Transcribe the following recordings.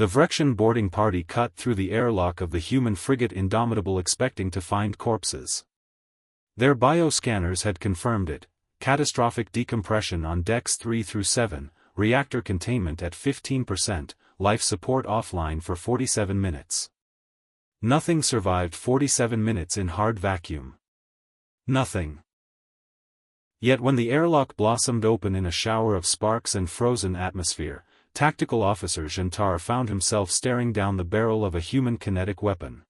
The Vrexian boarding party cut through the airlock of the human frigate Indomitable expecting to find corpses. Their bioscanners had confirmed it: catastrophic decompression on decks 3 through 7, reactor containment at 15%, life support offline for 47 minutes. Nothing survived 47 minutes in hard vacuum. Nothing. Yet when the airlock blossomed open in a shower of sparks and frozen atmosphere, Tactical Officer Jantar found himself staring down the barrel of a human kinetic weapon.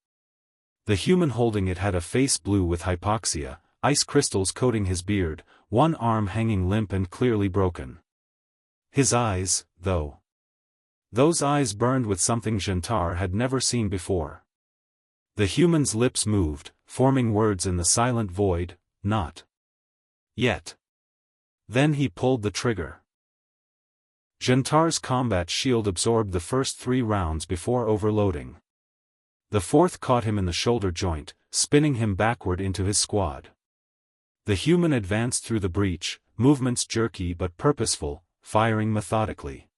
The human holding it had a face blue with hypoxia, ice crystals coating his beard, one arm hanging limp and clearly broken. His eyes, though. Those eyes burned with something Jantar had never seen before. The human's lips moved, forming words in the silent void, "Not yet." Then he pulled the trigger. Jantar's combat shield absorbed the first 3 rounds before overloading. The fourth caught him in the shoulder joint, spinning him backward into his squad. The human advanced through the breach, movements jerky but purposeful, firing methodically.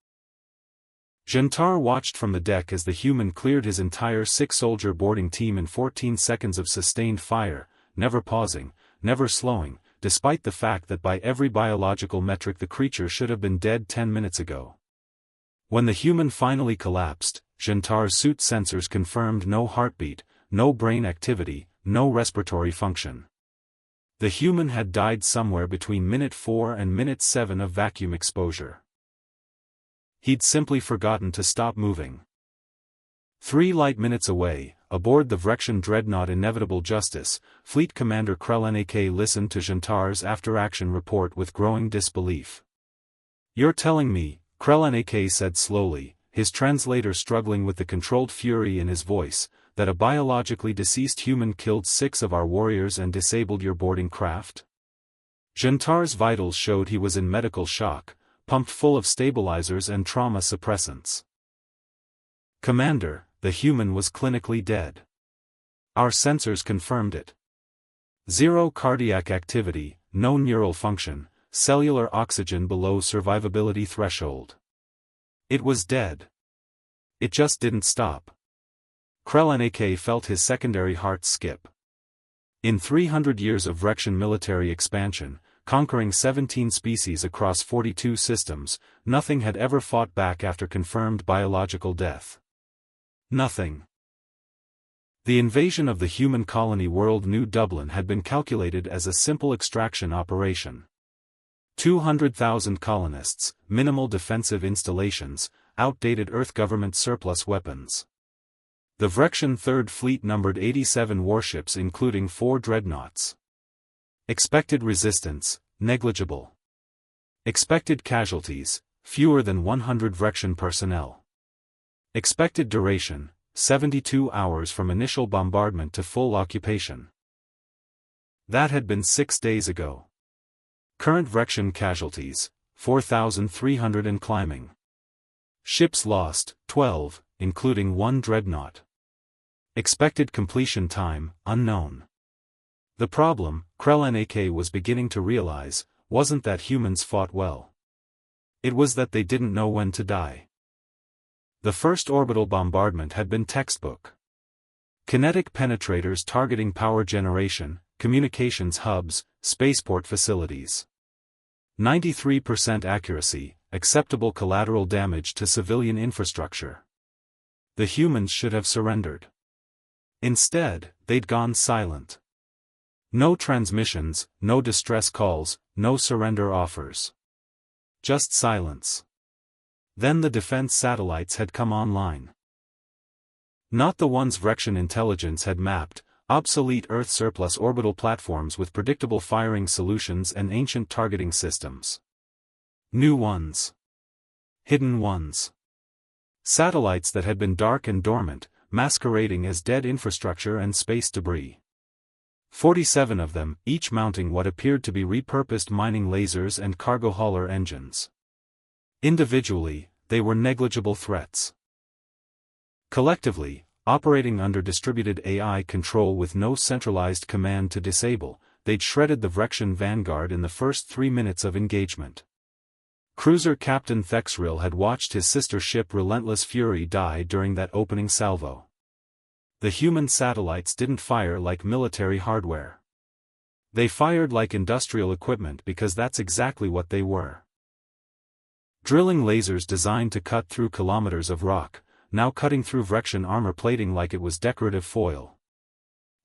Jantar watched from the deck as the human cleared his entire 6-soldier boarding team in 14 seconds of sustained fire, never pausing, never slowing, despite the fact that by every biological metric the creature should have been dead 10 minutes ago. When the human finally collapsed, Jantar's suit sensors confirmed no heartbeat, no brain activity, no respiratory function. The human had died somewhere between minute 4 and minute 7 of vacuum exposure. He'd simply forgotten to stop moving. 3 light minutes away, aboard the Vrexian dreadnought Inevitable Justice, Fleet Commander Krell-Nak listened to Jantar's after-action report with growing disbelief. "You're telling me," Krell-Nak said slowly, his translator struggling with the controlled fury in his voice, "that a biologically deceased human killed 6 of our warriors and disabled your boarding craft?" Jantar's vitals showed he was in medical shock, pumped full of stabilizers and trauma suppressants. "Commander, the human was clinically dead. Our sensors confirmed it. 0 cardiac activity, no neural function, cellular oxygen below survivability threshold. It was dead. It just didn't stop." Krell-Nak felt his secondary heart skip. In 300 years of Vrexian military expansion, conquering 17 species across 42 systems, nothing had ever fought back after confirmed biological death. Nothing. The invasion of the human colony world New Dublin had been calculated as a simple extraction operation. 200,000 colonists, minimal defensive installations, outdated Earth government surplus weapons. The Vrexian Third Fleet numbered 87 warships including 4 dreadnoughts. Expected resistance, negligible. Expected casualties, fewer than 100 Vrexian personnel. Expected duration, 72 hours from initial bombardment to full occupation. That had been 6 days ago. Current Vrexian casualties, 4,300 and climbing. Ships lost, 12, including 1 dreadnought. Expected completion time, unknown. The problem, Krell-Nak was beginning to realize, wasn't that humans fought well. It was that they didn't know when to die. The first orbital bombardment had been textbook. Kinetic penetrators targeting power generation, communications hubs, spaceport facilities. 93% accuracy, acceptable collateral damage to civilian infrastructure. The humans should have surrendered. Instead, they'd gone silent. No transmissions, no distress calls, no surrender offers. Just silence. Then the defense satellites had come online. Not the ones Vrexian intelligence had mapped, obsolete Earth surplus orbital platforms with predictable firing solutions and ancient targeting systems. New ones. Hidden ones. Satellites that had been dark and dormant, masquerading as dead infrastructure and space debris. 47 of them, each mounting what appeared to be repurposed mining lasers and cargo hauler engines. Individually, they were negligible threats. Collectively, operating under distributed AI control with no centralized command to disable, they'd shredded the Vrexian vanguard in the first 3 minutes of engagement. Cruiser Captain Thexril had watched his sister ship Relentless Fury die during that opening salvo. The human satellites didn't fire like military hardware. They fired like industrial equipment because that's exactly what they were. Drilling lasers designed to cut through kilometers of rock, now cutting through Vrexian armor plating like it was decorative foil.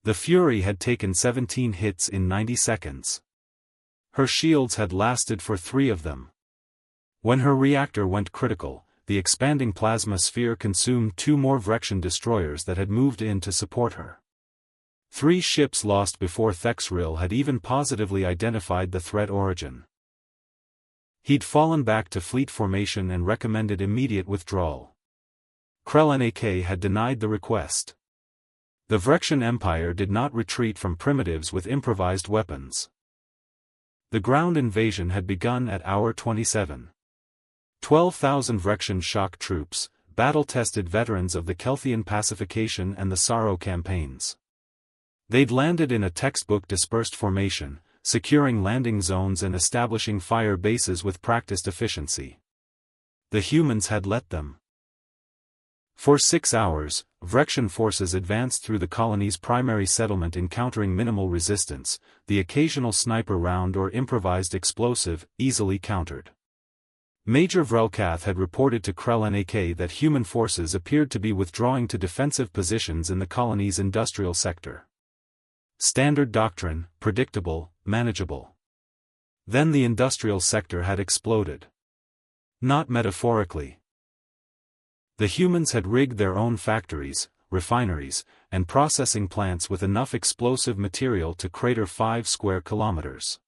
The Fury had taken 17 hits in 90 seconds. Her shields had lasted for 3 of them. When her reactor went critical, the expanding plasma sphere consumed 2 more Vrexian destroyers that had moved in to support her. 3 ships lost before Thexril had even positively identified the threat origin. He'd fallen back to fleet formation and recommended immediate withdrawal. Krell-Nak had denied the request. The Vrexian Empire did not retreat from primitives with improvised weapons. The ground invasion had begun at hour 27. 12,000 Vrexian shock troops, battle-tested veterans of the Kelthian pacification and the Sorrow campaigns. They'd landed in a textbook dispersed formation, securing landing zones and establishing fire bases with practiced efficiency. The humans had let them. For 6 hours, Vrexian forces advanced through the colony's primary settlement encountering minimal resistance, the occasional sniper round or improvised explosive, easily countered. Major Vrelkath had reported to Krell-Nak that human forces appeared to be withdrawing to defensive positions in the colony's industrial sector. Standard doctrine, predictable, manageable. Then the industrial sector had exploded. Not metaphorically. The humans had rigged their own factories, refineries, and processing plants with enough explosive material to crater 5 square kilometers.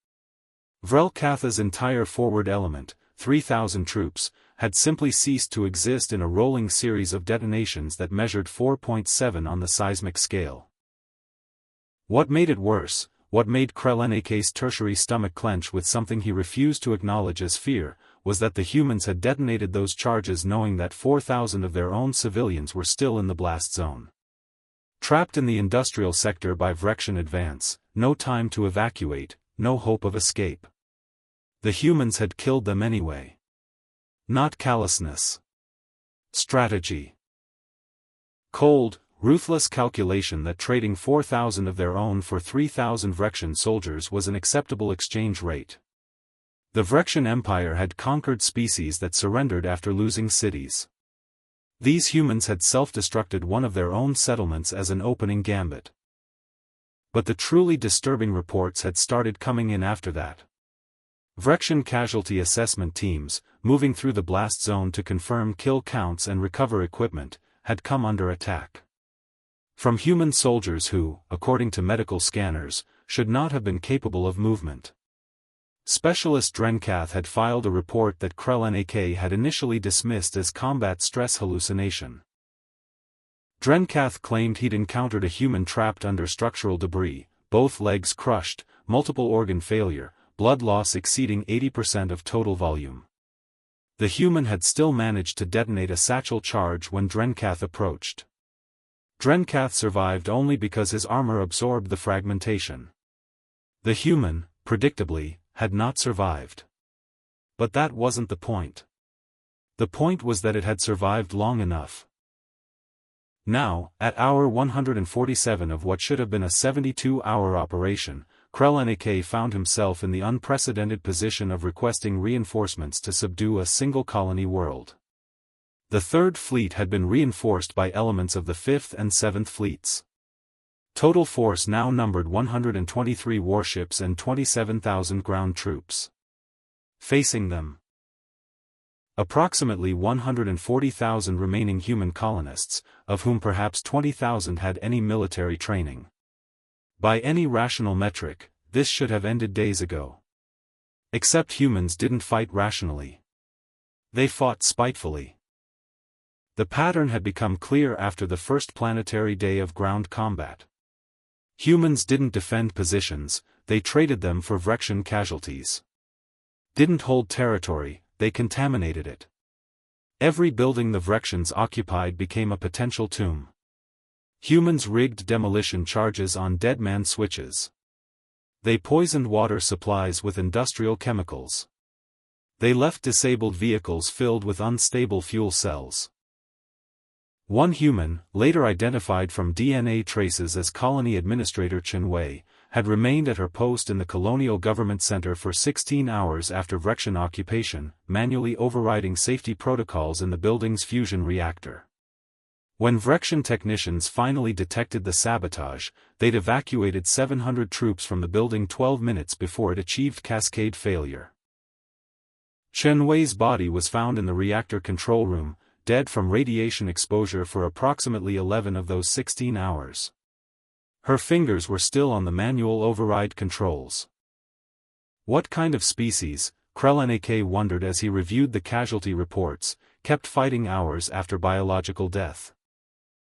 Vrelkath's entire forward element, 3,000 troops, had simply ceased to exist in a rolling series of detonations that measured 4.7 on the seismic scale. What made it worse, what made Krell-Nak's tertiary stomach clench with something he refused to acknowledge as fear, was that the humans had detonated those charges knowing that 4,000 of their own civilians were still in the blast zone. Trapped in the industrial sector by Vrexian advance, no time to evacuate, no hope of escape. The humans had killed them anyway. Not callousness. Strategy. Cold, ruthless calculation that trading 4,000 of their own for 3,000 Vrexian soldiers was an acceptable exchange rate. The Vrexian Empire had conquered species that surrendered after losing cities. These humans had self-destructed one of their own settlements as an opening gambit. But the truly disturbing reports had started coming in after that. Vrexian casualty assessment teams, moving through the blast zone to confirm kill counts and recover equipment, had come under attack. From human soldiers who, according to medical scanners, should not have been capable of movement. Specialist Drenkath had filed a report that Krell-Nak had initially dismissed as combat stress hallucination. Drenkath claimed he'd encountered a human trapped under structural debris, both legs crushed, multiple organ failure, blood loss exceeding 80% of total volume. The human had still managed to detonate a satchel charge when Drenkath approached. Drenkath survived only because his armor absorbed the fragmentation. The human, predictably, had not survived. But that wasn't the point. The point was that it had survived long enough. Now, at hour 147 of what should have been a 72-hour operation, Krell-Nak found himself in the unprecedented position of requesting reinforcements to subdue a single colony world. The Third Fleet had been reinforced by elements of the 5th and 7th Fleets. Total force now numbered 123 warships and 27,000 ground troops. Facing them, approximately 140,000 remaining human colonists, of whom perhaps 20,000 had any military training. By any rational metric, this should have ended days ago. Except humans didn't fight rationally. They fought spitefully. The pattern had become clear after the first planetary day of ground combat. Humans didn't defend positions, they traded them for Vrexian casualties. Didn't hold territory, they contaminated it. Every building the Vrexians occupied became a potential tomb. Humans rigged demolition charges on dead man switches. They poisoned water supplies with industrial chemicals. They left disabled vehicles filled with unstable fuel cells. One human, later identified from DNA traces as colony administrator Chen Wei, had remained at her post in the Colonial Government Center for 16 hours after Vrection occupation, manually overriding safety protocols in the building's fusion reactor. When Vrection technicians finally detected the sabotage, they'd evacuated 700 troops from the building 12 minutes before it achieved cascade failure. Chen Wei's body was found in the reactor control room, dead from radiation exposure for approximately 11 of those 16 hours. Her fingers were still on the manual override controls. What kind of species, Krelnak wondered as he reviewed the casualty reports, kept fighting hours after biological death?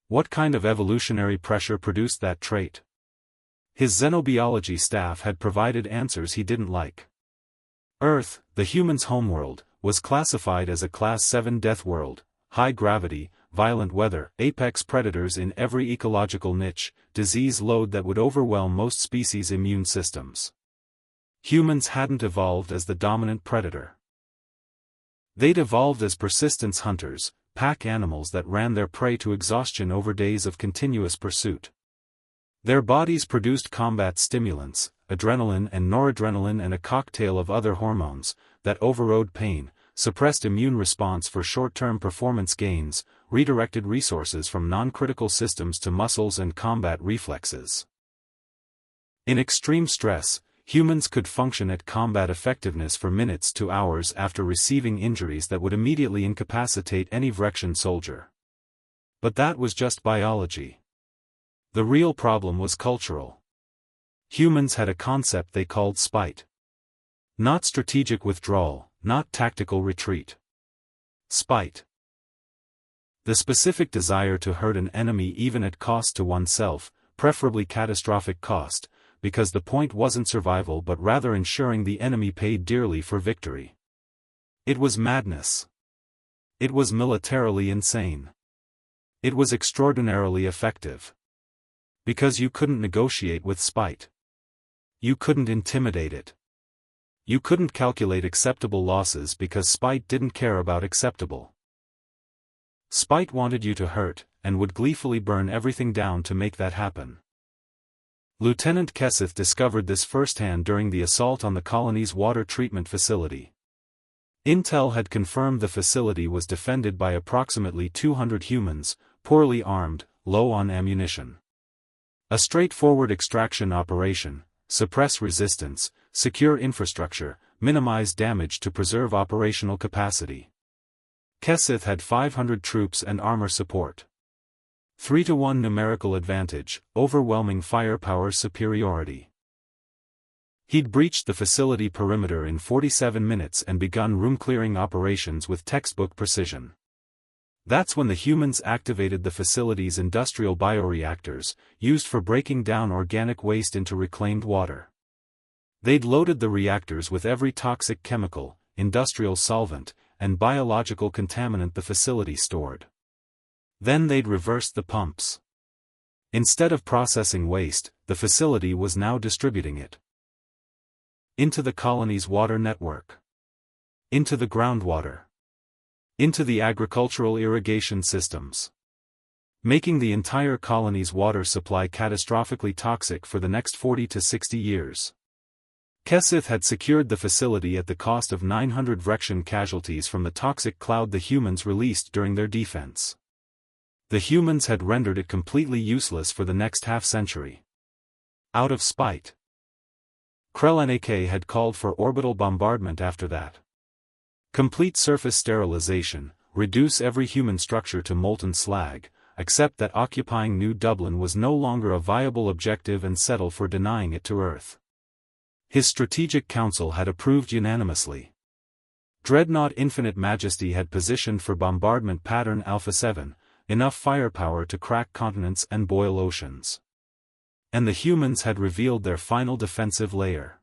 What kind of evolutionary pressure produced that trait? His xenobiology staff had provided answers he didn't like. Earth, the humans' homeworld, was classified as a Class 7 death world, high gravity, violent weather, apex predators in every ecological niche, disease load that would overwhelm most species' immune systems. Humans hadn't evolved as the dominant predator. They'd evolved as persistence hunters, pack animals that ran their prey to exhaustion over days of continuous pursuit. Their bodies produced combat stimulants, adrenaline and noradrenaline and a cocktail of other hormones, that overrode pain, suppressed immune response for short-term performance gains, redirected resources from non-critical systems to muscles and combat reflexes. In extreme stress, humans could function at combat effectiveness for minutes to hours after receiving injuries that would immediately incapacitate any Vrection soldier. But that was just biology. The real problem was cultural. Humans had a concept they called spite. Not strategic withdrawal, not tactical retreat. Spite. The specific desire to hurt an enemy even at cost to oneself, preferably catastrophic cost, because the point wasn't survival but rather ensuring the enemy paid dearly for victory. It was madness. It was militarily insane. It was extraordinarily effective. Because you couldn't negotiate with spite. You couldn't intimidate it. You couldn't calculate acceptable losses because spite didn't care about acceptable. Spite wanted you to hurt, and would gleefully burn everything down to make that happen. Lieutenant Keseth discovered this firsthand during the assault on the colony's water treatment facility. Intel had confirmed the facility was defended by approximately 200 humans, poorly armed, low on ammunition. A straightforward extraction operation, suppress resistance, secure infrastructure, minimize damage to preserve operational capacity. Keseth had 500 troops and armor support. 3-to-1 numerical advantage, overwhelming firepower superiority. He'd breached the facility perimeter in 47 minutes and begun room-clearing operations with textbook precision. That's when the humans activated the facility's industrial bioreactors, used for breaking down organic waste into reclaimed water. They'd loaded the reactors with every toxic chemical, industrial solvent, and biological contaminant the facility stored. Then they'd reversed the pumps. Instead of processing waste, the facility was now distributing it into the colony's water network, into the groundwater, into the agricultural irrigation systems, making the entire colony's water supply catastrophically toxic for the next 40 to 60 years. Keseth had secured the facility at the cost of 900 Vrection casualties from the toxic cloud the humans released during their defense. The humans had rendered it completely useless for the next half-century. Out of spite. Krelnak had called for orbital bombardment after that. Complete surface sterilization, reduce every human structure to molten slag, accept that occupying New Dublin was no longer a viable objective and settle for denying it to Earth. His strategic council had approved unanimously. Dreadnought Infinite Majesty had positioned for bombardment pattern Alpha 7, enough firepower to crack continents and boil oceans. And the humans had revealed their final defensive layer.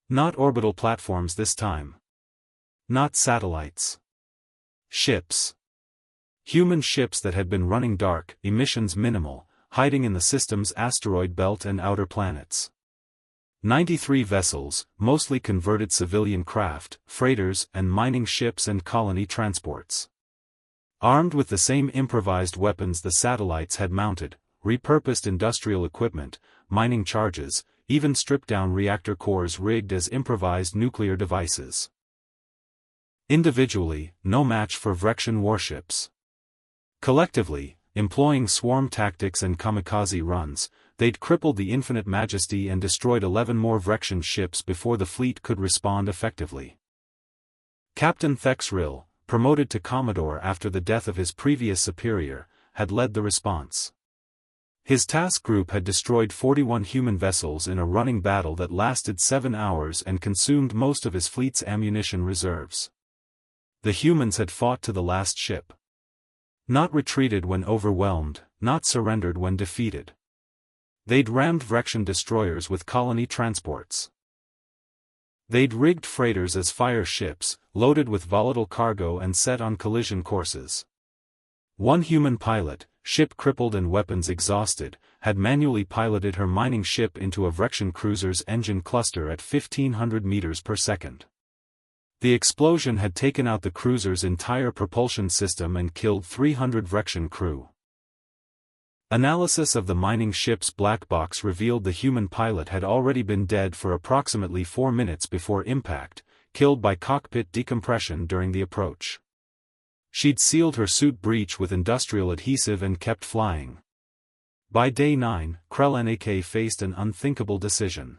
Not orbital platforms this time. Not satellites. Ships. Human ships that had been running dark, emissions minimal, hiding in the system's asteroid belt and outer planets. 93 vessels, mostly converted civilian craft, freighters and mining ships and colony transports. Armed with the same improvised weapons the satellites had mounted, repurposed industrial equipment, mining charges, even stripped-down reactor cores rigged as improvised nuclear devices. Individually, no match for Vrexian warships. Collectively, employing swarm tactics and kamikaze runs, they'd crippled the Infinite Majesty and destroyed 11 more Vrexian ships before the fleet could respond effectively. Captain Thexrill, promoted to Commodore after the death of his previous superior, had led the response. His task group had destroyed 41 human vessels in a running battle that lasted 7 hours and consumed most of his fleet's ammunition reserves. The humans had fought to the last ship. Not retreated when overwhelmed, not surrendered when defeated. They'd rammed Vrexian destroyers with colony transports. They'd rigged freighters as fire ships, loaded with volatile cargo and set on collision courses. One human pilot, ship crippled and weapons exhausted, had manually piloted her mining ship into a Vrexian cruiser's engine cluster at 1500 meters per second. The explosion had taken out the cruiser's entire propulsion system and killed 300 Vrexian crew. Analysis of the mining ship's black box revealed the human pilot had already been dead for approximately 4 minutes before impact, killed by cockpit decompression during the approach. She'd sealed her suit breech with industrial adhesive and kept flying. By day 9, Krell-Nak faced an unthinkable decision.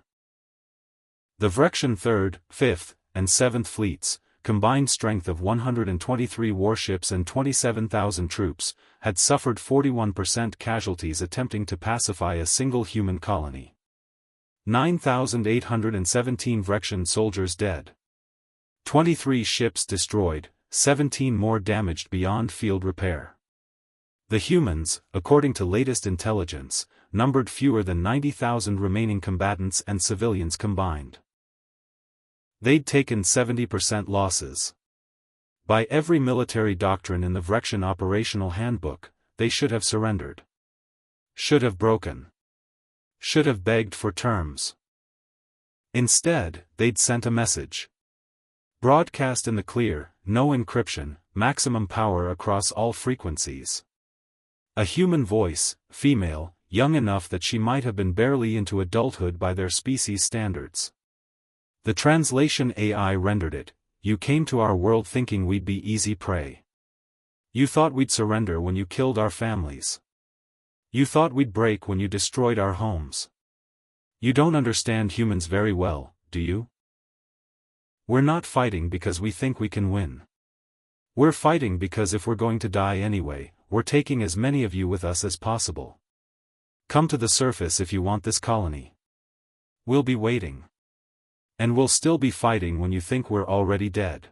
The Vrexian 3rd, 5th, and 7th fleets, combined strength of 123 warships and 27,000 troops, had suffered 41% casualties attempting to pacify a single human colony. 9,817 Vrexian soldiers dead. 23 ships destroyed, 17 more damaged beyond field repair. The humans, according to latest intelligence, numbered fewer than 90,000 remaining combatants and civilians combined. They'd taken 70% losses. By every military doctrine in the Vrexian operational handbook, they should have surrendered. Should have broken. Should have begged for terms. Instead, they'd sent a message. Broadcast in the clear, no encryption, maximum power across all frequencies. A human voice, female, young enough that she might have been barely into adulthood by their species standards. The translation AI rendered it: "You came to our world thinking we'd be easy prey. You thought we'd surrender when you killed our families. You thought we'd break when you destroyed our homes. You don't understand humans very well, do you? We're not fighting because we think we can win. We're fighting because if we're going to die anyway, we're taking as many of you with us as possible. Come to the surface if you want this colony. We'll be waiting. And we'll still be fighting when you think we're already dead."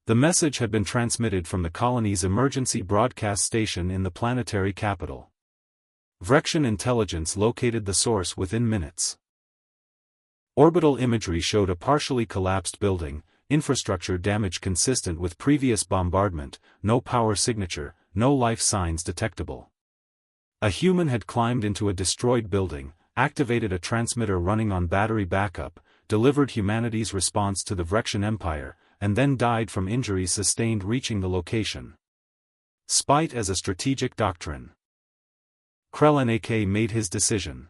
The message had been transmitted from the colony's emergency broadcast station in the planetary capital. Vrexian intelligence located the source within minutes. Orbital imagery showed a partially collapsed building, infrastructure damage consistent with previous bombardment, no power signature, no life signs detectable. A human had climbed into a destroyed building, activated a transmitter running on battery backup, delivered humanity's response to the Vrexian Empire, and then died from injuries sustained reaching the location. Spite as a strategic doctrine. Krell-Nak made his decision.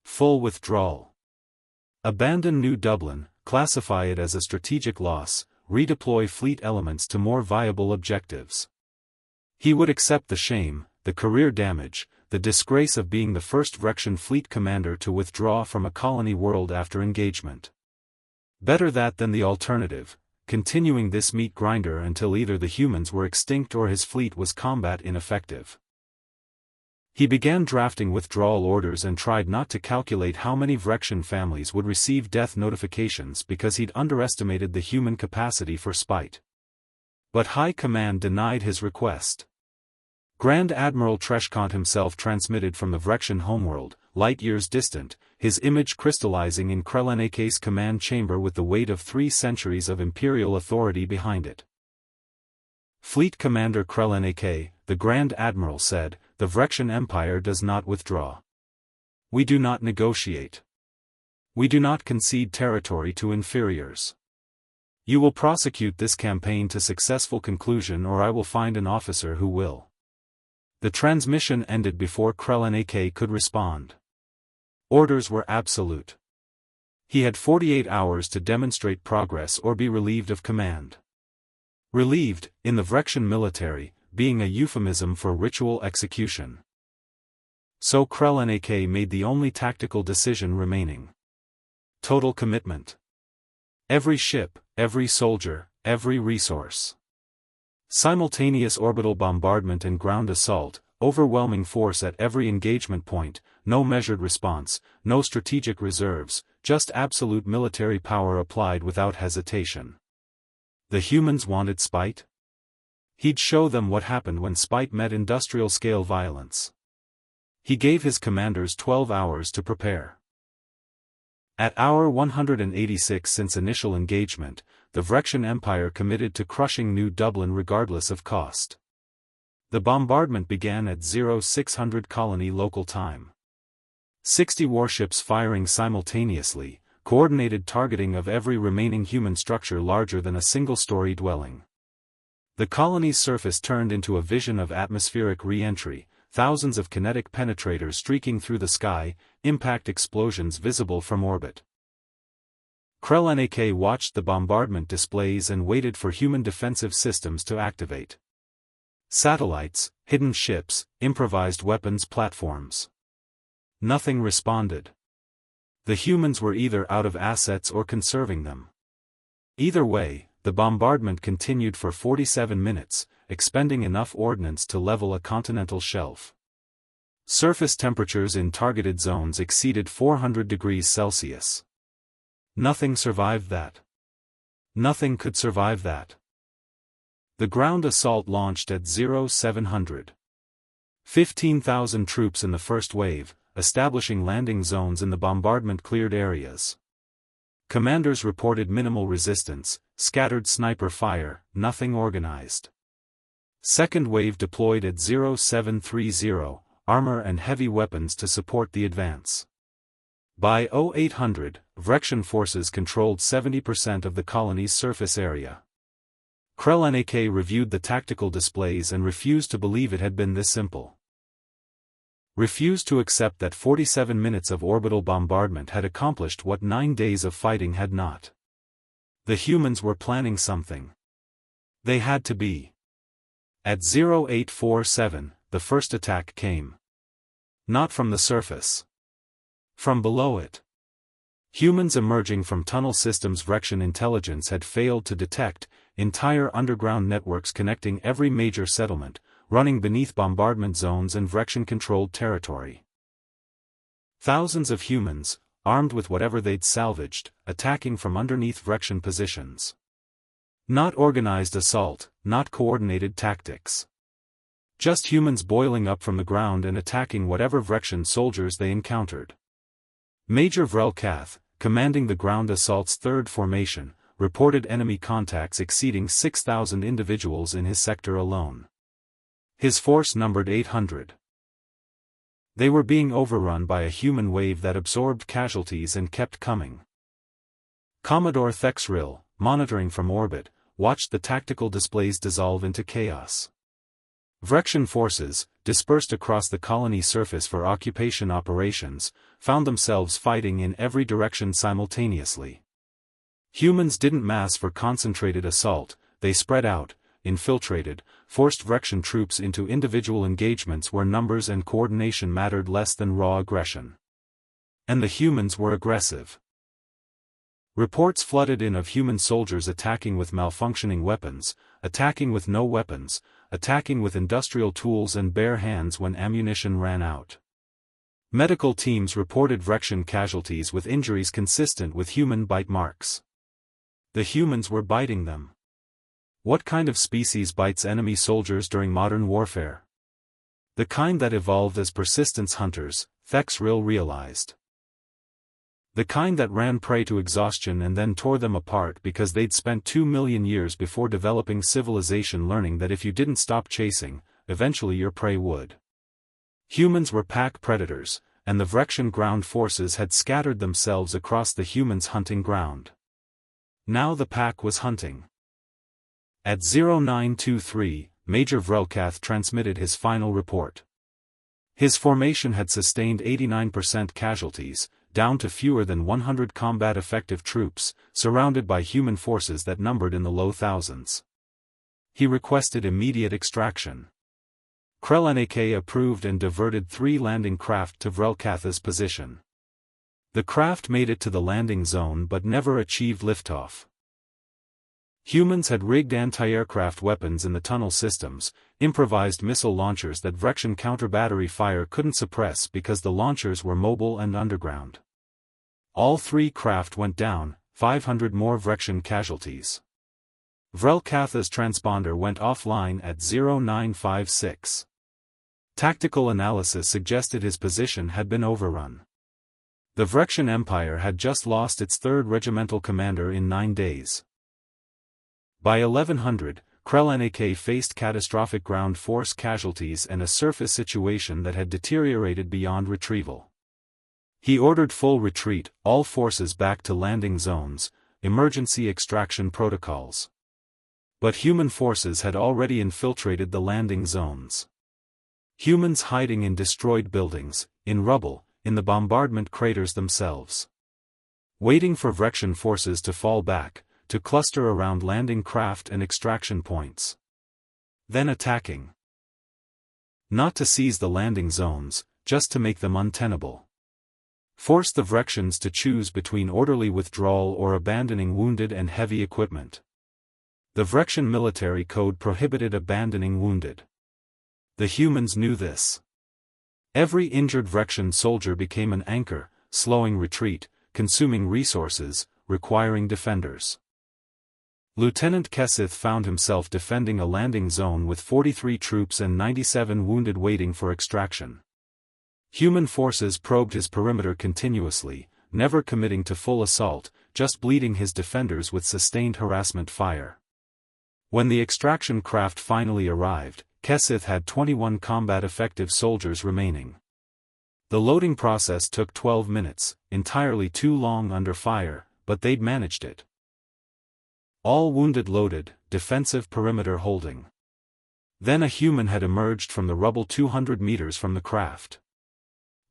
Full withdrawal. Abandon New Dublin, classify it as a strategic loss, redeploy fleet elements to more viable objectives. He would accept the shame, the career damage, the disgrace of being the first Vrexian fleet commander to withdraw from a colony world after engagement. Better that than the alternative, continuing this meat grinder until either the humans were extinct or his fleet was combat ineffective. He began drafting withdrawal orders and tried not to calculate how many Vrexian families would receive death notifications because he'd underestimated the human capacity for spite. But High Command denied his request. Grand Admiral Treshkant himself transmitted from the Vrexian homeworld, light years distant, his image crystallizing in Krell-Nak's command chamber with the weight of 3 centuries of imperial authority behind it. Fleet Commander Krell-Nak, the Grand Admiral said, "The Vrexian Empire does not withdraw. We do not negotiate. We do not concede territory to inferiors. You will prosecute this campaign to successful conclusion, or I will find an officer who will. The transmission ended before Krelnak could respond. Orders were absolute. He had 48 hours to demonstrate progress or be relieved of command. Relieved, in the Vrexian military, being a euphemism for ritual execution. So Krelnak made the only tactical decision remaining. Total commitment. Every ship, every soldier, every resource. Simultaneous orbital bombardment and ground assault, overwhelming force at every engagement point, no measured response, no strategic reserves, just absolute military power applied without hesitation. The humans wanted spite? He'd show them what happened when spite met industrial-scale violence. He gave his commanders 12 hours to prepare. At hour 186 since initial engagement, the Vrexian Empire committed to crushing New Dublin regardless of cost. The bombardment began at 0600 colony local time. 60 warships firing simultaneously, coordinated targeting of every remaining human structure larger than a single-story dwelling. The colony's surface turned into a vision of atmospheric re-entry, thousands of kinetic penetrators streaking through the sky, impact explosions visible from orbit. Krelnak watched the bombardment displays and waited for human defensive systems to activate. Satellites, hidden ships, improvised weapons platforms. Nothing responded. The humans were either out of assets or conserving them. Either way, the bombardment continued for 47 minutes, expending enough ordnance to level a continental shelf. Surface temperatures in targeted zones exceeded 400 degrees Celsius. Nothing survived that. Nothing could survive that. The ground assault launched at 0700. 15,000 troops in the first wave, establishing landing zones in the bombardment-cleared areas. Commanders reported minimal resistance, scattered sniper fire, nothing organized. Second wave deployed at 0730, armor and heavy weapons to support the advance. By 0800, Vrexian forces controlled 70% of the colony's surface area. Krelnak reviewed the tactical displays and refused to believe it had been this simple. Refused to accept that 47 minutes of orbital bombardment had accomplished what 9 days of fighting had not. The humans were planning something. They had to be. At 0847, the first attack came. Not from the surface. From below it. Humans emerging from tunnel systems Vrexian intelligence had failed to detect, entire underground networks connecting every major settlement, running beneath bombardment zones and Vrexian-controlled territory. Thousands of humans, armed with whatever they'd salvaged, attacking from underneath Vrexian positions. Not organized assault, not coordinated tactics. Just humans boiling up from the ground and attacking whatever Vrexian soldiers they encountered. Major Vrelkath, commanding the ground assault's third formation, reported enemy contacts exceeding 6,000 individuals in his sector alone. His force numbered 800. They were being overrun by a human wave that absorbed casualties and kept coming. Commodore Thexril, monitoring from orbit, watched the tactical displays dissolve into chaos. Vrexian forces, dispersed across the colony surface for occupation operations, found themselves fighting in every direction simultaneously. Humans didn't mass for concentrated assault, they spread out, infiltrated, forced Vrexian troops into individual engagements where numbers and coordination mattered less than raw aggression. And the humans were aggressive. Reports flooded in of human soldiers attacking with malfunctioning weapons, attacking with no weapons, attacking with industrial tools and bare hands when ammunition ran out. Medical teams reported Vrexian casualties with injuries consistent with human bite marks. The humans were biting them. What kind of species bites enemy soldiers during modern warfare? The kind that evolved as persistence hunters, Thexril realized. The kind that ran prey to exhaustion and then tore them apart because they'd spent 2 million years before developing civilization learning that if you didn't stop chasing, eventually your prey would. Humans were pack predators, and the Vrexian ground forces had scattered themselves across the humans' hunting ground. Now the pack was hunting. At 0923, Major Vrelkath transmitted his final report. His formation had sustained 89% casualties, down to fewer than 100 combat-effective troops, surrounded by human forces that numbered in the low thousands. He requested immediate extraction. Krelnak approved and diverted 3 landing craft to Vrelkath's position. The craft made it to the landing zone but never achieved liftoff. Humans had rigged anti-aircraft weapons in the tunnel systems, improvised missile launchers that Vrexian counter-battery fire couldn't suppress because the launchers were mobile and underground. All 3 craft went down, 500 more Vrexian casualties. Vrelkath's transponder went offline at 0956. Tactical analysis suggested his position had been overrun. The Vrexian Empire had just lost its 3rd regimental commander in 9 days. By 1100, Krelnak faced catastrophic ground force casualties and a surface situation that had deteriorated beyond retrieval. He ordered full retreat, all forces back to landing zones, emergency extraction protocols. But human forces had already infiltrated the landing zones. Humans hiding in destroyed buildings, in rubble, in the bombardment craters themselves. Waiting for Vrexian forces to fall back, to cluster around landing craft and extraction points. Then attacking. Not to seize the landing zones, just to make them untenable. Force the Vrexians to choose between orderly withdrawal or abandoning wounded and heavy equipment. The Vrexian military code prohibited abandoning wounded. The humans knew this. Every injured Vrexian soldier became an anchor, slowing retreat, consuming resources, requiring defenders. Lieutenant Kesith found himself defending a landing zone with 43 troops and 97 wounded waiting for extraction. Human forces probed his perimeter continuously, never committing to full assault, just bleeding his defenders with sustained harassment fire. When the extraction craft finally arrived, Kesith had 21 combat-effective soldiers remaining. The loading process took 12 minutes, entirely too long under fire, but they'd managed it. All wounded loaded, defensive perimeter holding. Then a human had emerged from the rubble 200 meters from the craft.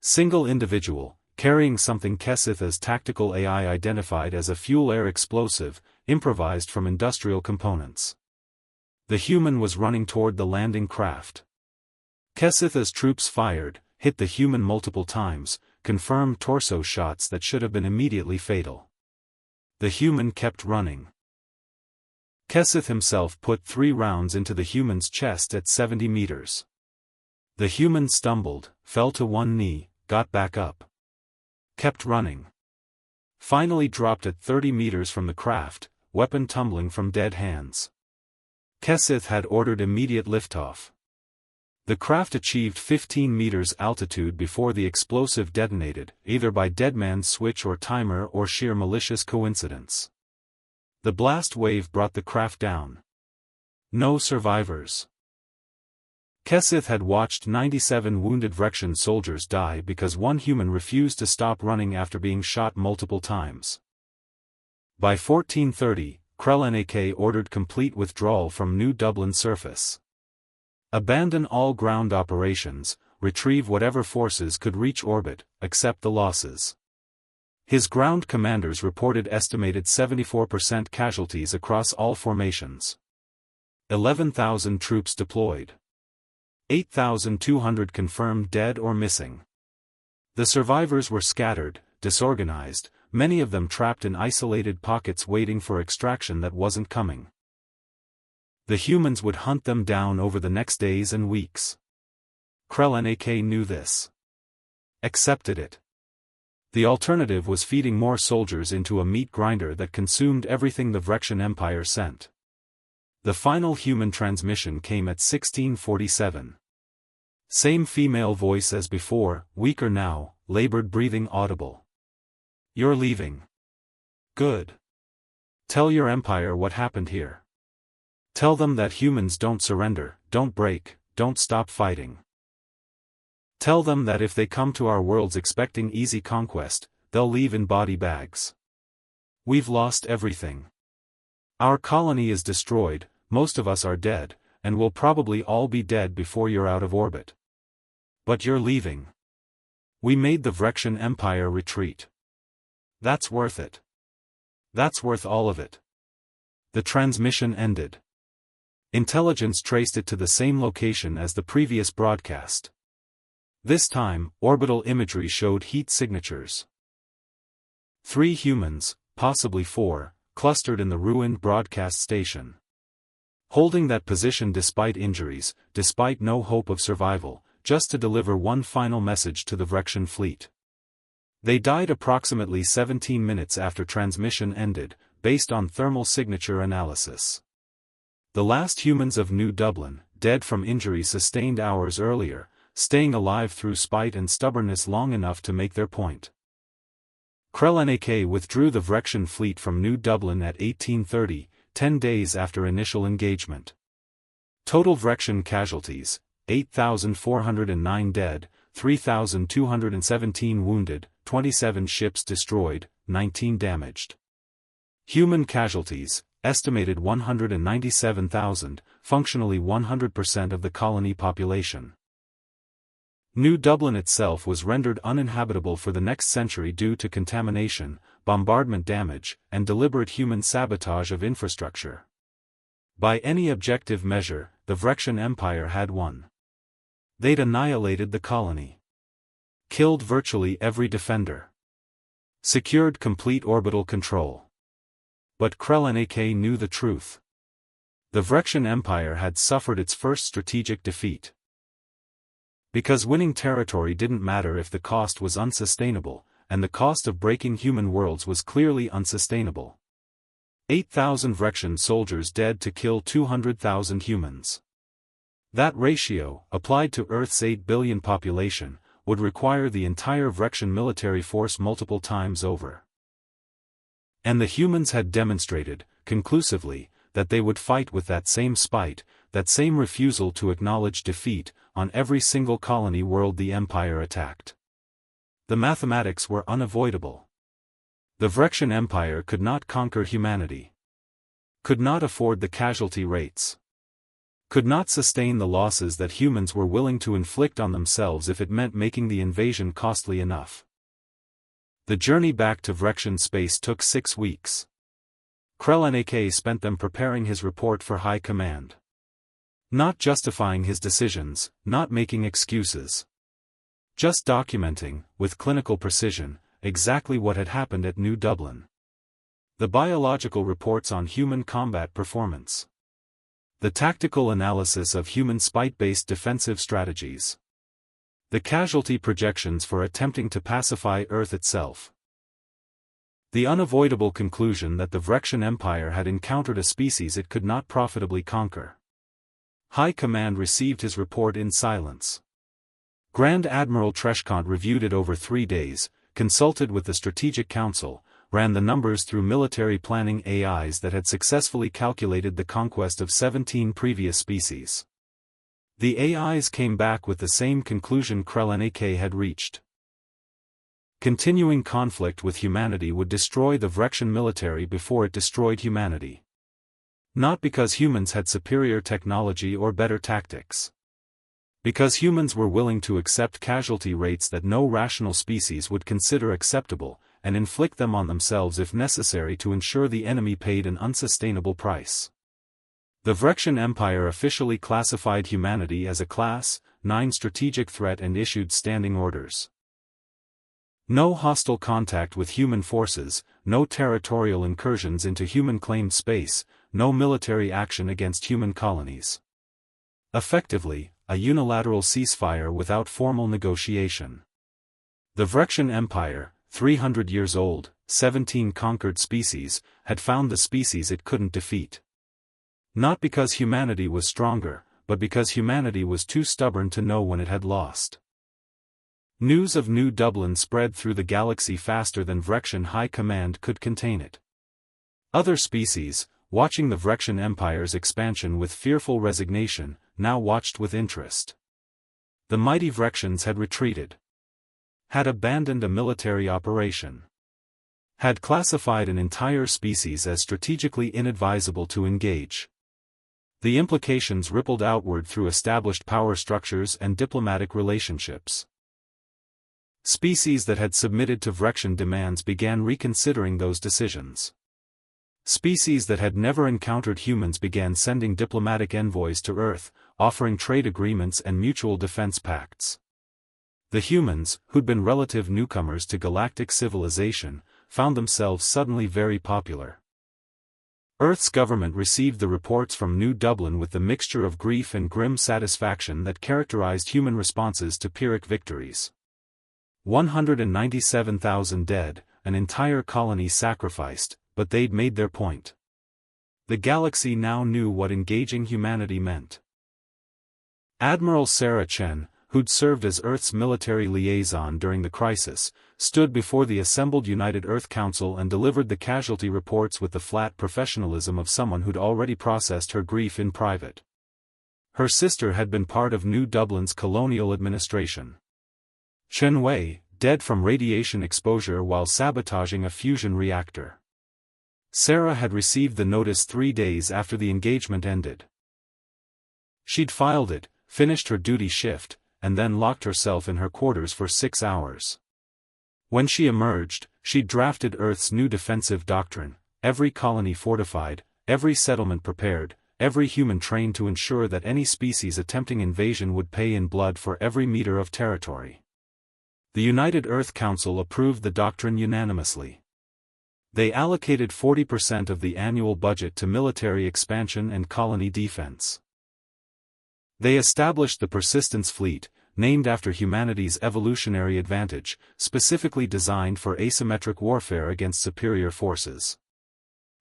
Single individual, carrying something Kesith's tactical AI identified as a fuel-air explosive, improvised from industrial components. The human was running toward the landing craft. Kesith's troops fired, hit the human multiple times, confirmed torso shots that should have been immediately fatal. The human kept running. Kesith himself put 3 rounds into the human's chest at 70 meters. The human stumbled, fell to one knee, got back up. Kept running. Finally dropped at 30 meters from the craft, weapon tumbling from dead hands. Kesith had ordered immediate liftoff. The craft achieved 15 meters altitude before the explosive detonated, either by deadman's switch or timer or sheer malicious coincidence. The blast wave brought the craft down. No survivors. Kesith had watched 97 wounded Vrexian soldiers die because one human refused to stop running after being shot multiple times. By 1430, Krelnak ordered complete withdrawal from New Dublin surface. Abandon all ground operations, retrieve whatever forces could reach orbit, accept the losses. His ground commanders reported estimated 74% casualties across all formations. 11,000 troops deployed. 8,200 confirmed dead or missing. The survivors were scattered, disorganized, many of them trapped in isolated pockets waiting for extraction that wasn't coming. The humans would hunt them down over the next days and weeks. Krelnak knew this. Accepted it. The alternative was feeding more soldiers into a meat grinder that consumed everything the Vrexian Empire sent. The final human transmission came at 1647. Same female voice as before, weaker now, labored breathing audible. You're leaving. Good. Tell your empire what happened here. Tell them that humans don't surrender, don't break, don't stop fighting. Tell them that if they come to our worlds expecting easy conquest, they'll leave in body bags. We've lost everything. Our colony is destroyed, most of us are dead, and we'll probably all be dead before you're out of orbit. But you're leaving. We made the Vrexian Empire retreat. That's worth it. That's worth all of it. The transmission ended. Intelligence traced it to the same location as the previous broadcast. This time, orbital imagery showed heat signatures. 3 humans, possibly 4, clustered in the ruined broadcast station. Holding that position despite injuries, despite no hope of survival, just to deliver one final message to the Vrexian fleet. They died approximately 17 minutes after transmission ended, based on thermal signature analysis. The last humans of New Dublin, dead from injury sustained hours earlier, staying alive through spite and stubbornness long enough to make their point. Krell-Nak withdrew the Vrexian fleet from New Dublin at 1830, 10 days after initial engagement. Total Vrexian casualties, 8,409 dead, 3,217 wounded, 27 ships destroyed, 19 damaged. Human casualties, estimated 197,000, functionally 100% of the colony population. New Dublin itself was rendered uninhabitable for the next century due to contamination, bombardment damage, and deliberate human sabotage of infrastructure. By any objective measure, the Vrexian Empire had won. They'd annihilated the colony. Killed virtually every defender. Secured complete orbital control. But Krell-Nak knew the truth. The Vrexian Empire had suffered its first strategic defeat. Because winning territory didn't matter if the cost was unsustainable, and the cost of breaking human worlds was clearly unsustainable. 8,000 Vrexian soldiers dead to kill 200,000 humans. That ratio, applied to Earth's 8 billion population, would require the entire Vrexian military force multiple times over. And the humans had demonstrated, conclusively, that they would fight with that same spite, that same refusal to acknowledge defeat, on every single colony world the Empire attacked. The mathematics were unavoidable. The Vrexian Empire could not conquer humanity. Could not afford the casualty rates. Could not sustain the losses that humans were willing to inflict on themselves if it meant making the invasion costly enough. The journey back to Vrexian space took 6 weeks. Krell-Nak spent them preparing his report for High Command. Not justifying his decisions, not making excuses. Just documenting, with clinical precision, exactly what had happened at New Dublin. The biological reports on human combat performance. The tactical analysis of human spite-based defensive strategies. The casualty projections for attempting to pacify Earth itself. The unavoidable conclusion that the Vrexian Empire had encountered a species it could not profitably conquer. High Command received his report in silence. Grand Admiral Treshkant reviewed it over 3 days, consulted with the Strategic Council, ran the numbers through military planning AIs that had successfully calculated the conquest of 17 previous species. The AIs came back with the same conclusion Krell-Nak had reached. Continuing conflict with humanity would destroy the Vrexian military before it destroyed humanity. Not because humans had superior technology or better tactics. Because humans were willing to accept casualty rates that no rational species would consider acceptable, and inflict them on themselves if necessary to ensure the enemy paid an unsustainable price. The Vrexian Empire officially classified humanity as a Class 9 strategic threat and issued standing orders. No hostile contact with human forces, no territorial incursions into human-claimed space, no military action against human colonies. Effectively, a unilateral ceasefire without formal negotiation. The Vrexian Empire, 300 years old, 17 conquered species, had found the species it couldn't defeat. Not because humanity was stronger, but because humanity was too stubborn to know when it had lost. News of New Dublin spread through the galaxy faster than Vrexian High Command could contain it. Other species, watching the Vrexian Empire's expansion with fearful resignation, now watched with interest. The mighty Vrexians had retreated. Had abandoned a military operation. Had classified an entire species as strategically inadvisable to engage. The implications rippled outward through established power structures and diplomatic relationships. Species that had submitted to Vrexian demands began reconsidering those decisions. Species that had never encountered humans began sending diplomatic envoys to Earth, offering trade agreements and mutual defense pacts. The humans, who'd been relative newcomers to galactic civilization, found themselves suddenly very popular. Earth's government received the reports from New Dublin with the mixture of grief and grim satisfaction that characterized human responses to Pyrrhic victories. 197,000 dead, an entire colony sacrificed, but they'd made their point. The galaxy now knew what engaging humanity meant. Admiral Sarah Chen, who'd served as Earth's military liaison during the crisis, stood before the assembled United Earth Council and delivered the casualty reports with the flat professionalism of someone who'd already processed her grief in private. Her sister had been part of New Dublin's colonial administration. Chen Wei, dead from radiation exposure while sabotaging a fusion reactor. Sarah had received the notice 3 days after the engagement ended. She'd filed it, finished her duty shift, and then locked herself in her quarters for 6 hours. When she emerged, she'd drafted Earth's new defensive doctrine: every colony fortified, every settlement prepared, every human trained to ensure that any species attempting invasion would pay in blood for every meter of territory. The United Earth Council approved the doctrine unanimously. They allocated 40% of the annual budget to military expansion and colony defense. They established the Persistence Fleet, named after humanity's evolutionary advantage, specifically designed for asymmetric warfare against superior forces.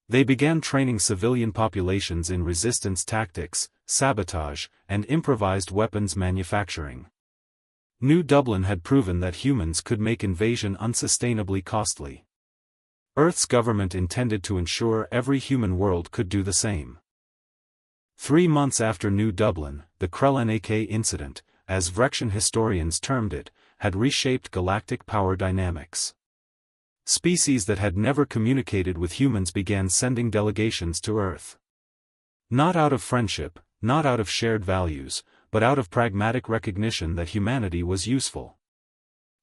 They began training civilian populations in resistance tactics, sabotage, and improvised weapons manufacturing. New Dublin had proven that humans could make invasion unsustainably costly. Earth's government intended to ensure every human world could do the same. 3 months after New Dublin, the Krell-Nak incident, as Vrexian historians termed it, had reshaped galactic power dynamics. Species that had never communicated with humans began sending delegations to Earth. Not out of friendship, not out of shared values, but out of pragmatic recognition that humanity was useful.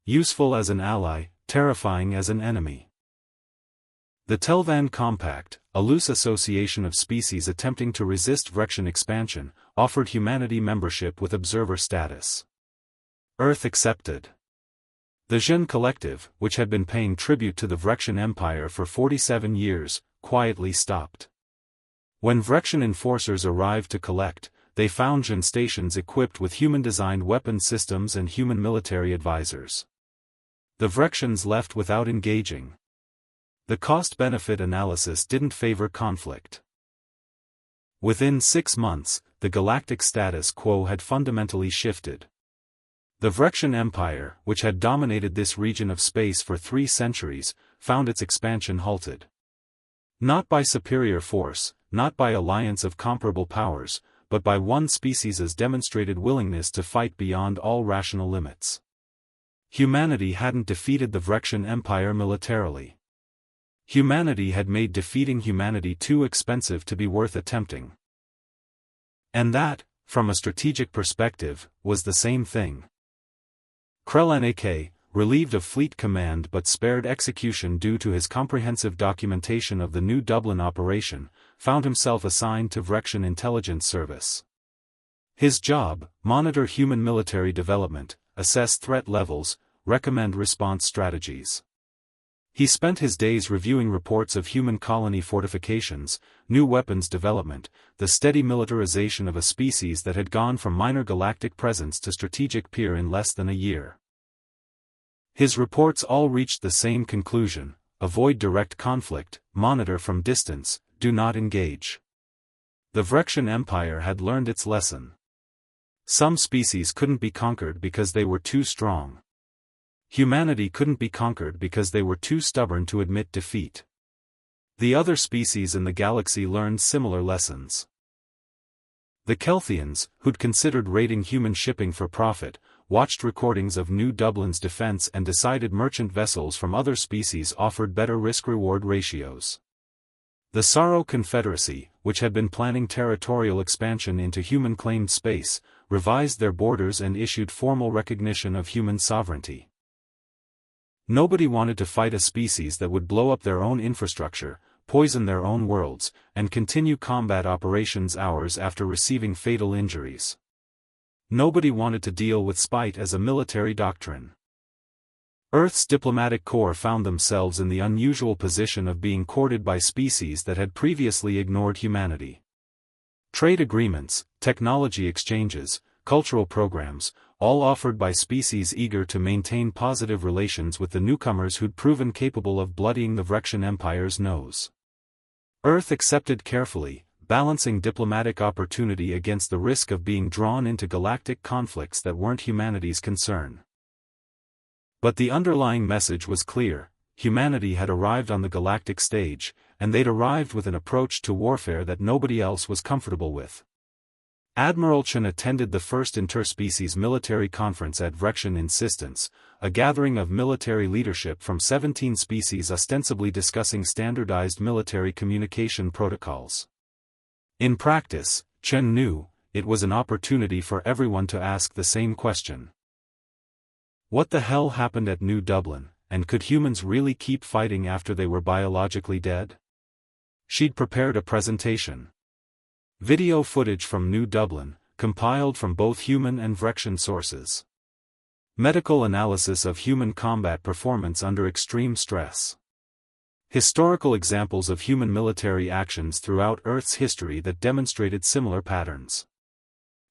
Useful as an ally, terrifying as an enemy. The Telvan Compact, a loose association of species attempting to resist Vrexian expansion, offered humanity membership with observer status. Earth accepted. The Jin Collective, which had been paying tribute to the Vrexian Empire for 47 years, quietly stopped. When Vrexian enforcers arrived to collect, they found Jin stations equipped with human-designed weapon systems and human military advisors. The Vrexians left without engaging. The cost-benefit analysis didn't favor conflict. Within 6 months, the galactic status quo had fundamentally shifted. The Vrexian Empire, which had dominated this region of space for 3 centuries, found its expansion halted. Not by superior force, not by alliance of comparable powers, but by one species' demonstrated willingness to fight beyond all rational limits. Humanity hadn't defeated the Vrexian Empire militarily. Humanity had made defeating humanity too expensive to be worth attempting. And that, from a strategic perspective, was the same thing. Krell-Nak, relieved of fleet command but spared execution due to his comprehensive documentation of the New Dublin operation, found himself assigned to Vrexian Intelligence Service. His job: monitor human military development, assess threat levels, recommend response strategies. He spent his days reviewing reports of human colony fortifications, new weapons development, the steady militarization of a species that had gone from minor galactic presence to strategic peer in less than a year. His reports all reached the same conclusion: avoid direct conflict, monitor from distance, do not engage. The Vrexian Empire had learned its lesson. Some species couldn't be conquered because they were too strong. Humanity couldn't be conquered because they were too stubborn to admit defeat. The other species in the galaxy learned similar lessons. The Kelthians, who'd considered raiding human shipping for profit, watched recordings of New Dublin's defense and decided merchant vessels from other species offered better risk-reward ratios. The Sorrow Confederacy, which had been planning territorial expansion into human-claimed space, revised their borders and issued formal recognition of human sovereignty. Nobody wanted to fight a species that would blow up their own infrastructure, poison their own worlds, and continue combat operations hours after receiving fatal injuries. Nobody wanted to deal with spite as a military doctrine. Earth's diplomatic corps found themselves in the unusual position of being courted by species that had previously ignored humanity. Trade agreements, technology exchanges, cultural programs, all offered by species eager to maintain positive relations with the newcomers who'd proven capable of bloodying the Vrexian Empire's nose. Earth accepted carefully, balancing diplomatic opportunity against the risk of being drawn into galactic conflicts that weren't humanity's concern. But the underlying message was clear: humanity had arrived on the galactic stage, and they'd arrived with an approach to warfare that nobody else was comfortable with. Admiral Chen attended the first interspecies military conference at Vrexian insistence, a gathering of military leadership from 17 species ostensibly discussing standardized military communication protocols. In practice, Chen knew, it was an opportunity for everyone to ask the same question. What the hell happened at New Dublin, and could humans really keep fighting after they were biologically dead? She'd prepared a presentation. Video footage from New Dublin, compiled from both human and Vrexian sources. Medical analysis of human combat performance under extreme stress. Historical examples of human military actions throughout Earth's history that demonstrated similar patterns.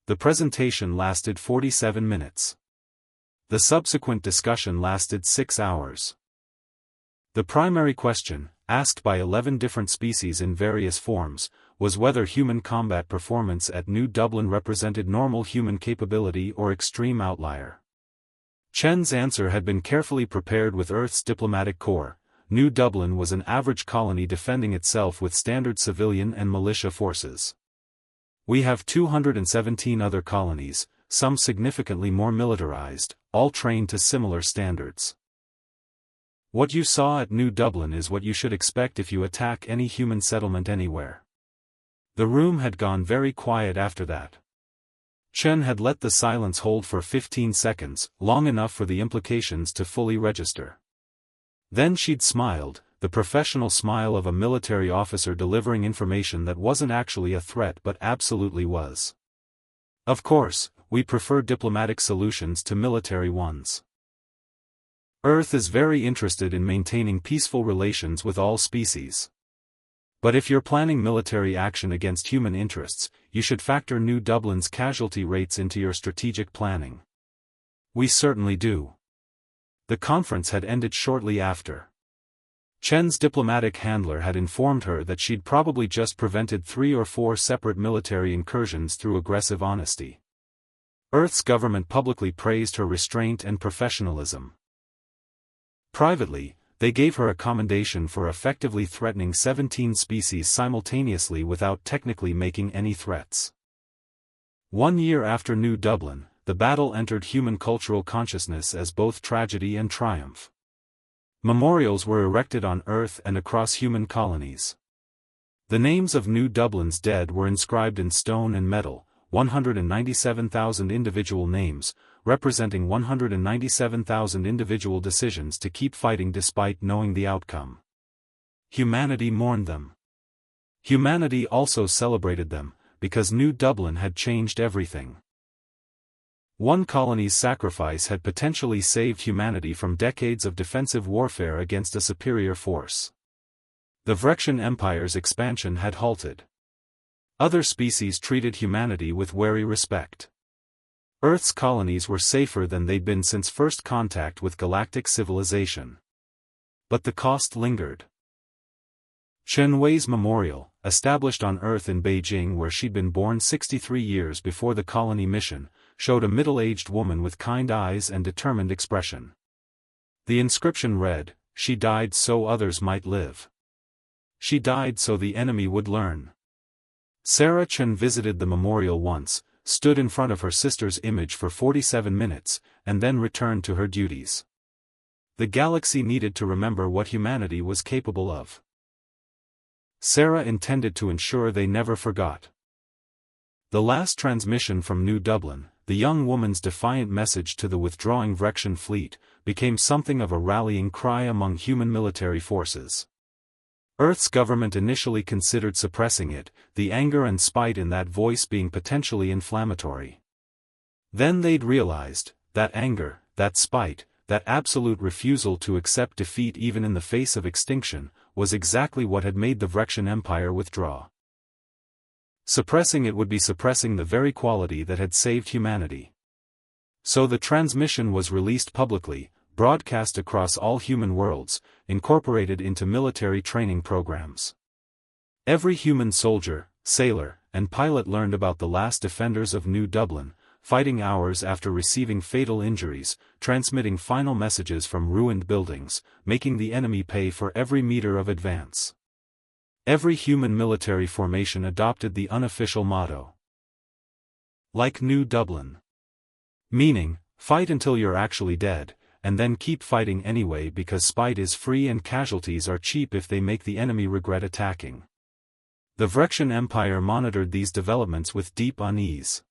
The presentation lasted 47 minutes. The subsequent discussion lasted 6 hours. The primary question, asked by 11 different species in various forms, was whether human combat performance at New Dublin represented normal human capability or extreme outlier. Chen's answer had been carefully prepared with Earth's diplomatic corps. New Dublin was an average colony defending itself with standard civilian and militia forces. We have 217 other colonies, some significantly more militarized, all trained to similar standards. What you saw at New Dublin is what you should expect if you attack any human settlement anywhere. The room had gone very quiet after that. Chen had let the silence hold for 15 seconds, long enough for the implications to fully register. Then she'd smiled, the professional smile of a military officer delivering information that wasn't actually a threat but absolutely was. Of course, we prefer diplomatic solutions to military ones. Earth is very interested in maintaining peaceful relations with all species. But if you're planning military action against human interests, you should factor New Dublin's casualty rates into your strategic planning. We certainly do. The conference had ended shortly after. Chen's diplomatic handler had informed her that she'd probably just prevented 3 or 4 separate military incursions through aggressive honesty. Earth's government publicly praised her restraint and professionalism. Privately, they gave her a commendation for effectively threatening 17 species simultaneously without technically making any threats. 1 year after New Dublin, the battle entered human cultural consciousness as both tragedy and triumph. Memorials were erected on Earth and across human colonies. The names of New Dublin's dead were inscribed in stone and metal, 197,000 individual names, representing 197,000 individual decisions to keep fighting despite knowing the outcome. Humanity mourned them. Humanity also celebrated them, because New Dublin had changed everything. One colony's sacrifice had potentially saved humanity from decades of defensive warfare against a superior force. The Vrexian Empire's expansion had halted. Other species treated humanity with wary respect. Earth's colonies were safer than they'd been since first contact with galactic civilization. But the cost lingered. Chen Wei's memorial, established on Earth in Beijing where she'd been born 63 years before the colony mission, showed a middle-aged woman with kind eyes and determined expression. The inscription read, "She died so others might live. She died so the enemy would learn." Sarah Chen visited the memorial once, stood in front of her sister's image for 47 minutes, and then returned to her duties. The galaxy needed to remember what humanity was capable of. Sarah intended to ensure they never forgot. The last transmission from New Dublin, the young woman's defiant message to the withdrawing Vrexian fleet, became something of a rallying cry among human military forces. Earth's government initially considered suppressing it, the anger and spite in that voice being potentially inflammatory. Then they'd realized, that anger, that spite, that absolute refusal to accept defeat even in the face of extinction, was exactly what had made the Vrexian Empire withdraw. Suppressing it would be suppressing the very quality that had saved humanity. So the transmission was released publicly, broadcast across all human worlds, incorporated into military training programs. Every human soldier, sailor, and pilot learned about the last defenders of New Dublin, fighting hours after receiving fatal injuries, transmitting final messages from ruined buildings, making the enemy pay for every meter of advance. Every human military formation adopted the unofficial motto. Like New Dublin. Meaning, fight until you're actually dead, and then keep fighting anyway because spite is free and casualties are cheap if they make the enemy regret attacking. The Vrexian Empire monitored these developments with deep unease.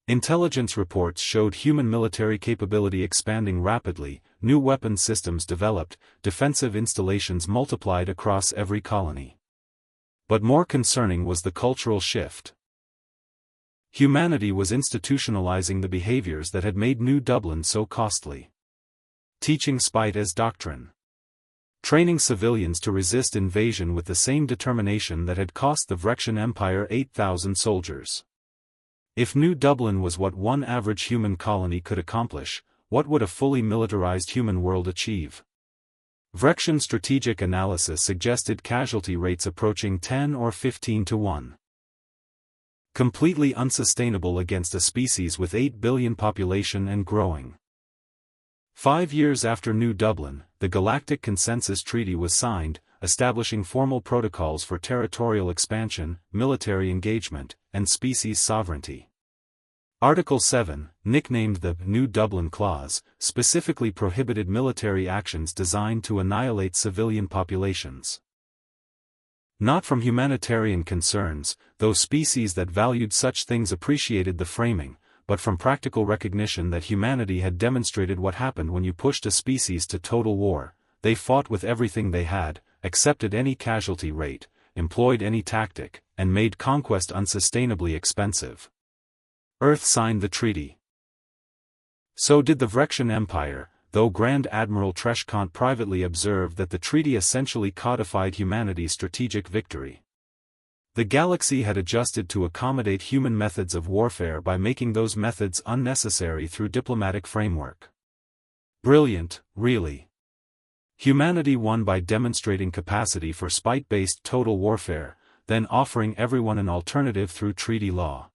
Intelligence reports showed human military capability expanding rapidly, new weapon systems developed, defensive installations multiplied across every colony. But more concerning was the cultural shift. Humanity was institutionalizing the behaviors that had made New Dublin so costly. Teaching spite as doctrine. Training civilians to resist invasion with the same determination that had cost the Vrexian Empire 8,000 soldiers. If New Dublin was what one average human colony could accomplish, what would a fully militarized human world achieve? Vrexian strategic analysis suggested casualty rates approaching 10 or 15 to 1. Completely unsustainable against a species with 8 billion population and growing. 5 years after New Dublin, the Galactic Consensus Treaty was signed, establishing formal protocols for territorial expansion, military engagement, and species sovereignty. Article 7, nicknamed the New Dublin Clause, specifically prohibited military actions designed to annihilate civilian populations. Not from humanitarian concerns, though species that valued such things appreciated the framing, but from practical recognition that humanity had demonstrated what happened when you pushed a species to total war. They fought with everything they had, accepted any casualty rate, employed any tactic, and made conquest unsustainably expensive. Earth signed the treaty. So did the Vrexian Empire, though Grand Admiral Treshkant privately observed that the treaty essentially codified humanity's strategic victory. The galaxy had adjusted to accommodate human methods of warfare by making those methods unnecessary through diplomatic framework. Brilliant, really. Humanity won by demonstrating capacity for spite-based total warfare, then offering everyone an alternative through treaty law.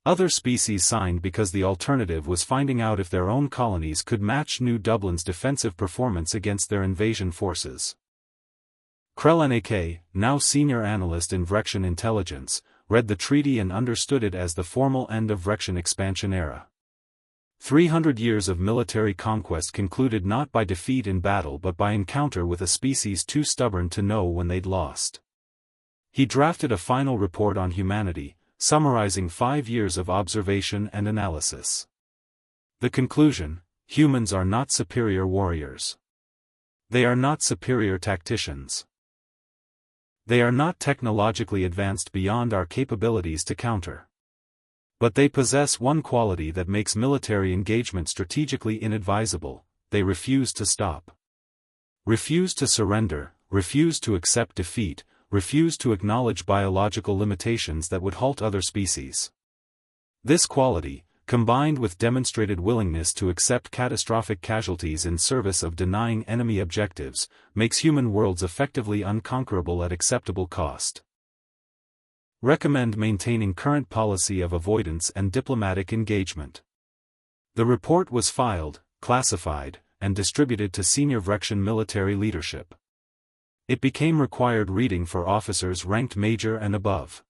Other species signed because the alternative was finding out if their own colonies could match New Dublin's defensive performance against their invasion forces. Krelnak, now senior analyst in Vrexian intelligence, read the treaty and understood it as the formal end of Vrexian expansion era. 300 years of military conquest concluded not by defeat in battle but by encounter with a species too stubborn to know when they'd lost. He drafted a final report on humanity, summarizing 5 years of observation and analysis. The conclusion: humans are not superior warriors. They are not superior tacticians. They are not technologically advanced beyond our capabilities to counter. But they possess one quality that makes military engagement strategically inadvisable: they refuse to stop. Refuse to surrender, refuse to accept defeat, refuse to acknowledge biological limitations that would halt other species. This quality, combined with demonstrated willingness to accept catastrophic casualties in service of denying enemy objectives, makes human worlds effectively unconquerable at acceptable cost. Recommend maintaining current policy of avoidance and diplomatic engagement. The report was filed, classified, and distributed to senior Vrexian military leadership. It became required reading for officers ranked major and above.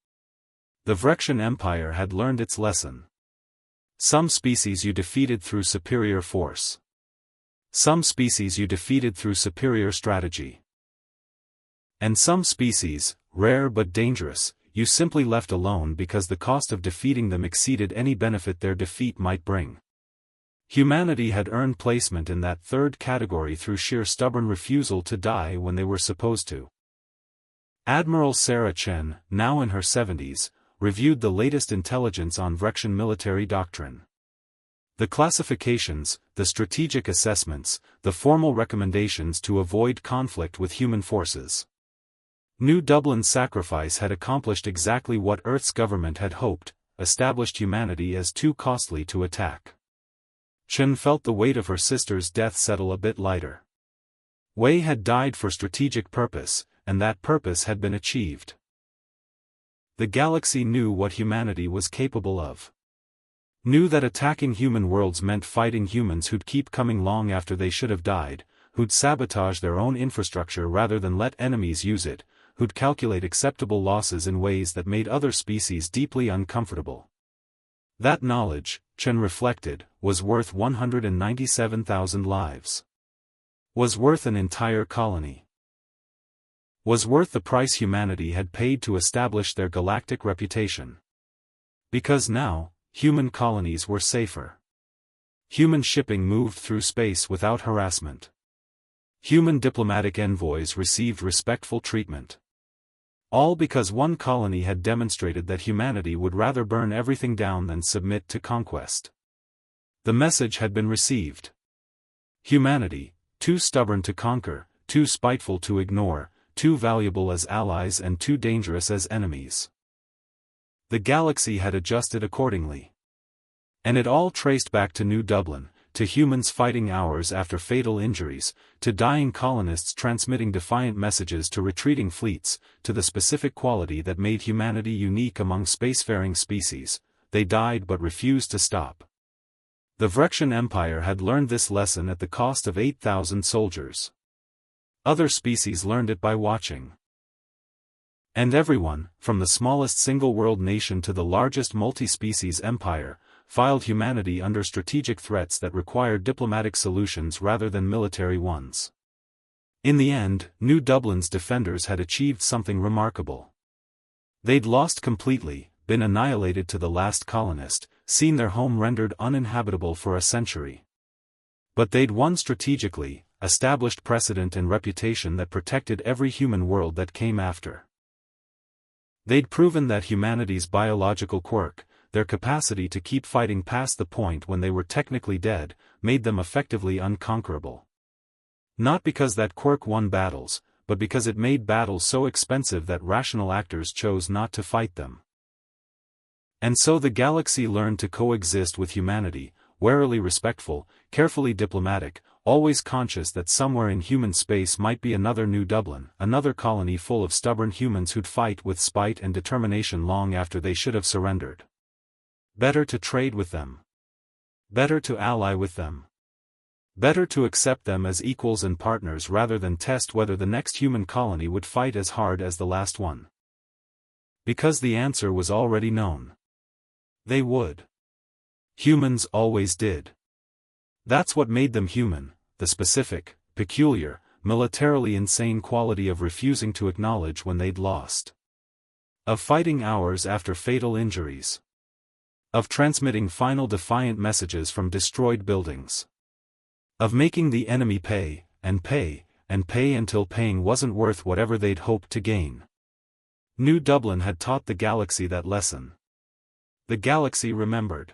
The Vrexian Empire had learned its lesson. Some species you defeated through superior force. Some species you defeated through superior strategy. And some species, rare but dangerous, you simply left alone because the cost of defeating them exceeded any benefit their defeat might bring. Humanity had earned placement in that third category through sheer stubborn refusal to die when they were supposed to. Admiral Sarah Chen, now in her 70s, reviewed the latest intelligence on Vrexian military doctrine. The classifications, the strategic assessments, the formal recommendations to avoid conflict with human forces. New Dublin's sacrifice had accomplished exactly what Earth's government had hoped, established humanity as too costly to attack. Chen felt the weight of her sister's death settle a bit lighter. Wei had died for strategic purpose, and that purpose had been achieved. The galaxy knew what humanity was capable of. Knew that attacking human worlds meant fighting humans who'd keep coming long after they should have died, who'd sabotage their own infrastructure rather than let enemies use it, who'd calculate acceptable losses in ways that made other species deeply uncomfortable. That knowledge, Chen reflected, was worth 197,000 lives. Was worth an entire colony. Was worth the price humanity had paid to establish their galactic reputation. Because now, human colonies were safer. Human shipping moved through space without harassment. Human diplomatic envoys received respectful treatment. All because one colony had demonstrated that humanity would rather burn everything down than submit to conquest. The message had been received. Humanity, too stubborn to conquer, too spiteful to ignore, too valuable as allies and too dangerous as enemies. The galaxy had adjusted accordingly. And it all traced back to New Dublin, to humans fighting hours after fatal injuries, to dying colonists transmitting defiant messages to retreating fleets, to the specific quality that made humanity unique among spacefaring species: they died but refused to stop. The Vrexian Empire had learned this lesson at the cost of 8,000 soldiers. Other species learned it by watching. And everyone, from the smallest single-world nation to the largest multi-species empire, filed humanity under strategic threats that required diplomatic solutions rather than military ones. In the end, New Dublin's defenders had achieved something remarkable. They'd lost completely, been annihilated to the last colonist, seen their home rendered uninhabitable for a century. But they'd won strategically, established precedent and reputation that protected every human world that came after. They'd proven that humanity's biological quirk, their capacity to keep fighting past the point when they were technically dead, made them effectively unconquerable. Not because that quirk won battles, but because it made battles so expensive that rational actors chose not to fight them. And so the galaxy learned to coexist with humanity, warily respectful, carefully diplomatic, always conscious that somewhere in human space might be another New Dublin, another colony full of stubborn humans who'd fight with spite and determination long after they should have surrendered. Better to trade with them. Better to ally with them. Better to accept them as equals and partners rather than test whether the next human colony would fight as hard as the last one. Because the answer was already known. They would. Humans always did. That's what made them human, the specific, peculiar, militarily insane quality of refusing to acknowledge when they'd lost. Of fighting hours after fatal injuries. Of transmitting final defiant messages from destroyed buildings. Of making the enemy pay, and pay, and pay until paying wasn't worth whatever they'd hoped to gain. New Dublin had taught the galaxy that lesson. The galaxy remembered.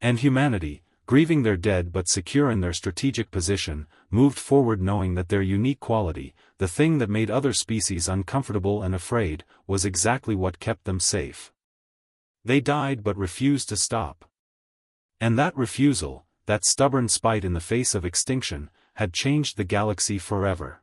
And humanity, grieving their dead but secure in their strategic position, moved forward knowing that their unique quality, the thing that made other species uncomfortable and afraid, was exactly what kept them safe. They died but refused to stop. And that refusal, that stubborn spite in the face of extinction, had changed the galaxy forever.